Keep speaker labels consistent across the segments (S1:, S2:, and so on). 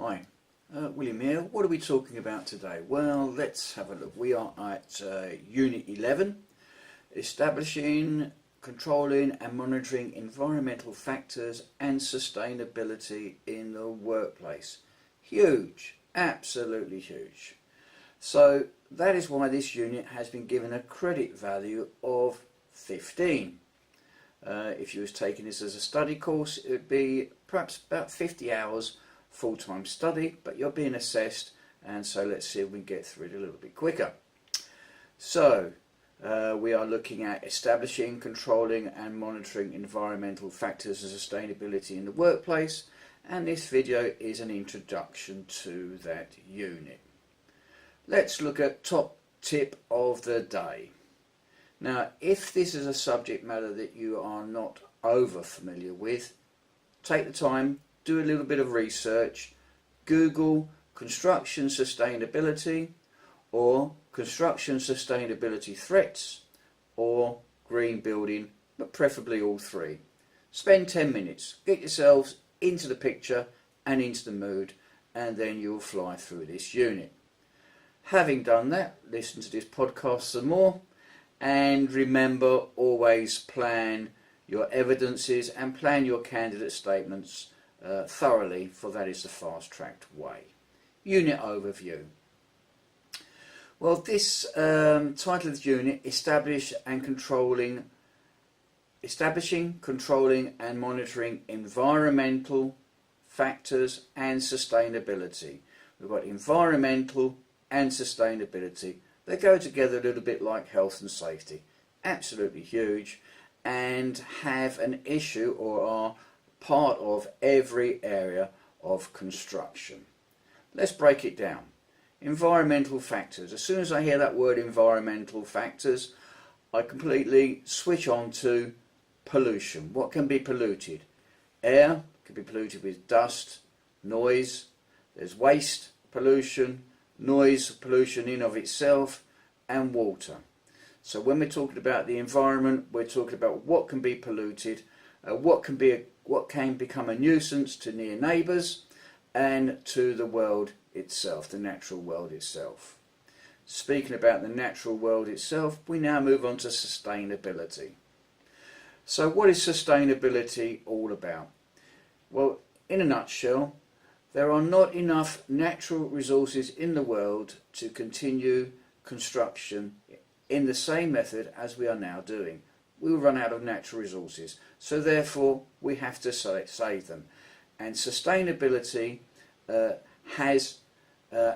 S1: Hi, William here. What are we talking about today? Well, let's have a look. We are at Unit 11, Establishing, Controlling and Monitoring Environmental Factors and Sustainability in the Workplace. Huge, absolutely huge. So that is why this unit has been given a credit value of 15. If you was taking this as a study course, it would be perhaps about 50 hours full-time study, but you're being assessed, and so let's see if we can get through it a little bit quicker. So we are looking at establishing, controlling and monitoring environmental factors and sustainability in the workplace, and this video is an introduction to that unit. Let's look at top tip of the day. Now, if this is a subject matter that you are not over familiar with, take the time, do a little bit of research, Google construction sustainability or construction sustainability threats or green building, but preferably all three. Spend 10 minutes, get yourselves into the picture and into the mood, and then you'll fly through this unit. Having done that, listen to this podcast some more, and remember, always plan your evidences and plan your candidate statements thoroughly, for that is the fast-tracked way. Unit overview. Well, this title of the unit, Establishing, Controlling and Monitoring Environmental Factors and Sustainability. We've got environmental and sustainability. They go together a little bit like health and safety. Absolutely huge, and have an issue or are part of every area of construction. Let's break it down. Environmental factors. As soon as I hear that word environmental factors, I completely switch on to pollution. What can be polluted? Air can be polluted with dust, noise. There's waste pollution, noise pollution in of itself, and water. So when we're talking about the environment, we're talking about what can be polluted, what can become a nuisance to near neighbours and to the world itself, the natural world itself. Speaking about the natural world itself, we now move on to sustainability. So what is sustainability all about? Well, in a nutshell, there are not enough natural resources in the world to continue construction in the same method as we are now doing. We will run out of natural resources, so therefore we have to save them. And sustainability has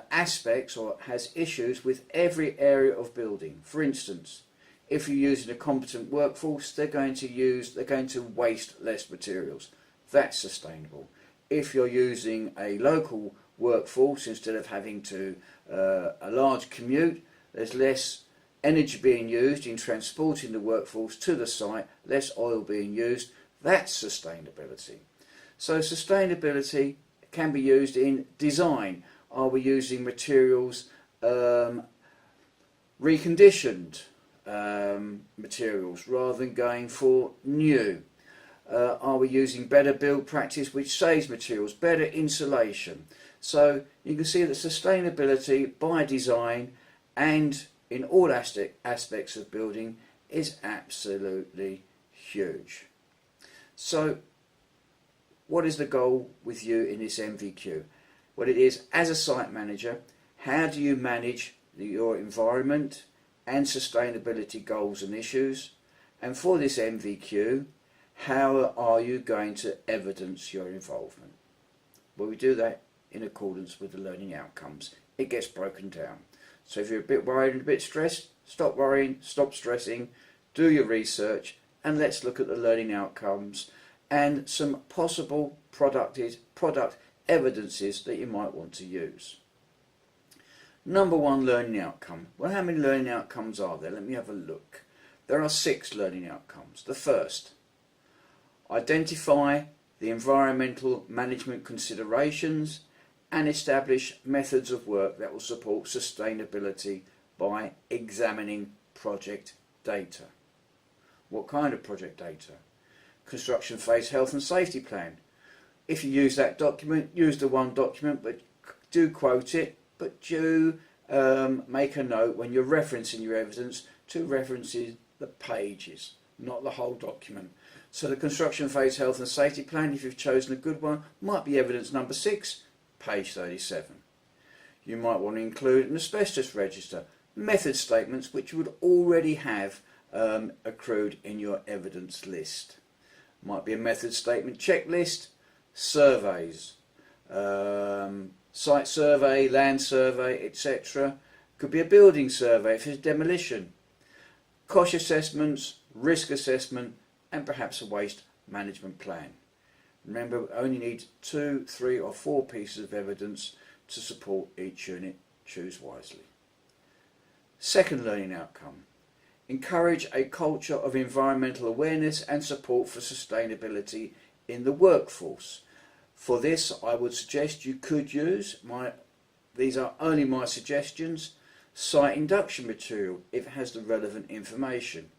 S1: aspects or has issues with every area of building. For instance, if you're using a competent workforce, they're going to waste less materials. That's sustainable. If you're using a local workforce, instead of having to a large commute, there's less energy being used in transporting the workforce to the site, less oil being used. That's sustainability. So sustainability can be used in design. Are we using materials, reconditioned materials rather than going for new? Are we using better build practice which saves materials, better insulation? So you can see that sustainability by design and in all aspects of building is absolutely huge. So what is the goal with you in this NVQ? Well, it is, as a site manager, how do you manage your environment and sustainability goals and issues? And for this NVQ, how are you going to evidence your involvement? Well, we do that in accordance with the learning outcomes. It gets broken down. So if you're a bit worried and a bit stressed, stop worrying, stop stressing, do your research, and let's look at the learning outcomes and some possible product evidences that you might want to use. Number one learning outcome. Well, how many learning outcomes are there? Let me have a look. There are 6 learning outcomes. The first, identify the environmental management considerations and establish methods of work that will support sustainability by examining project data. What kind of project data? Construction phase health and safety plan. If you use that document, use the one document, but do quote it, but do make a note when you're referencing your evidence to references the pages, not the whole document. So the construction phase health and safety plan, if you've chosen a good one, might be evidence number 6, page 37. You might want to include an asbestos register, method statements which you would already have accrued in your evidence list. Might be a method statement checklist, surveys, site survey, land survey, etc. Could be a building survey if it's demolition, cost assessments, risk assessment, and perhaps a waste management plan. Remember, we only need 2, 3 or 4 pieces of evidence to support each unit. Choose wisely. Second learning outcome. Encourage a culture of environmental awareness and support for sustainability in the workforce. For this, I would suggest you could use, these are only my suggestions, site induction material if it has the relevant information,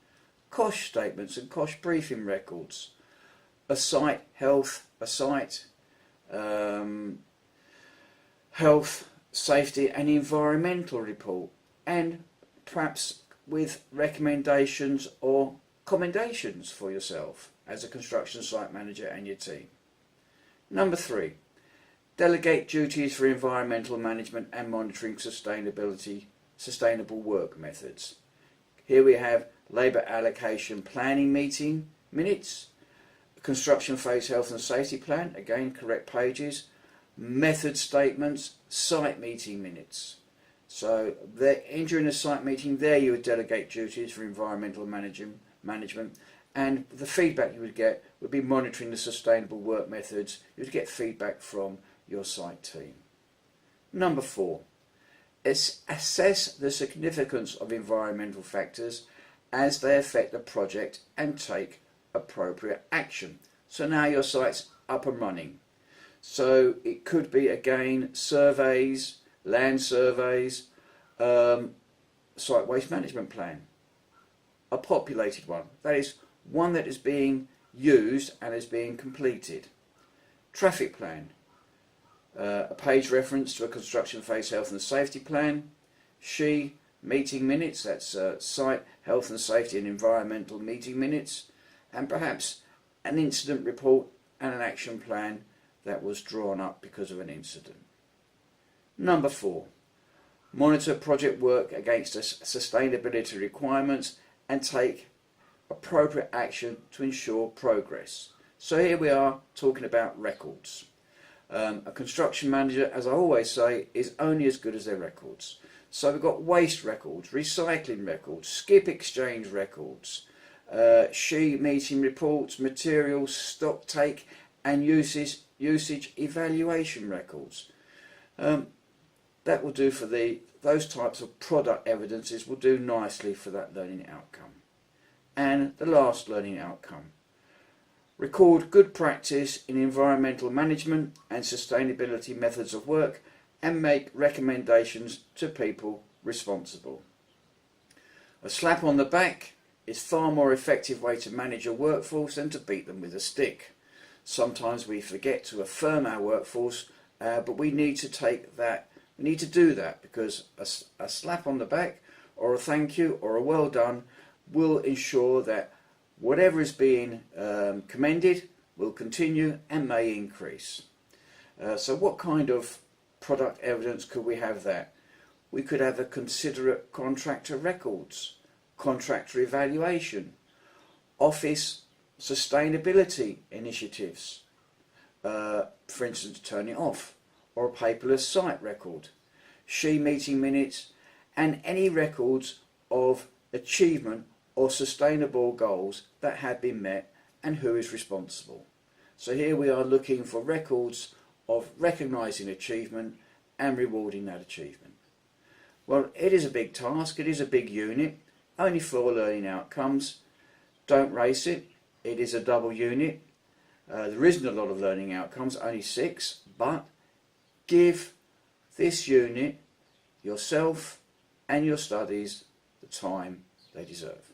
S1: cost statements and cost briefing records, a site health, health, safety and environmental report, and perhaps with recommendations or commendations for yourself as a construction site manager and your team. Number 3, delegate duties for environmental management and monitoring sustainable work methods. Here we have labour allocation planning meeting minutes, construction phase health and safety plan, again correct pages, method statements, site meeting minutes. So during a site meeting there you would delegate duties for environmental management, and the feedback you would get would be monitoring the sustainable work methods. You would get feedback from your site team. Number 4, assess the significance of environmental factors as they affect the project and take appropriate action. So now your site's up and running. So it could be again surveys, land surveys, site waste management plan, a populated one, that is one that is being used and is being completed, traffic plan, a page reference to a construction phase health and safety plan, meeting minutes, that's site health and safety and environmental meeting minutes, and perhaps an incident report and an action plan that was drawn up because of an incident. Number 4, monitor project work against sustainability requirements and take appropriate action to ensure progress. So here we are talking about records. A construction manager, as I always say, is only as good as their records. So we've got waste records, recycling records, skip exchange records, meeting reports, materials, stock take and usage evaluation records. That will do for those types of product evidences will do nicely for that learning outcome. And the last learning outcome. Record good practice in environmental management and sustainability methods of work and make recommendations to people responsible. A slap on the back is far more effective way to manage your workforce than to beat them with a stick. Sometimes we forget to affirm our workforce, but we need to do that because a slap on the back or a thank you or a well done will ensure that whatever is being commended will continue and may increase. So what kind of product evidence could we have that? We could have a considerate contractor records, contractor evaluation, office sustainability initiatives, for instance turning off, or a paperless site record, meeting minutes, and any records of achievement or sustainable goals that have been met and who is responsible. So here we are looking for records of recognising achievement and rewarding that achievement. Well, it is a big task, it is a big unit, only 4 learning outcomes. Don't race it, it is a double unit. There isn't a lot of learning outcomes, only 6, but give this unit, yourself and your studies, the time they deserve.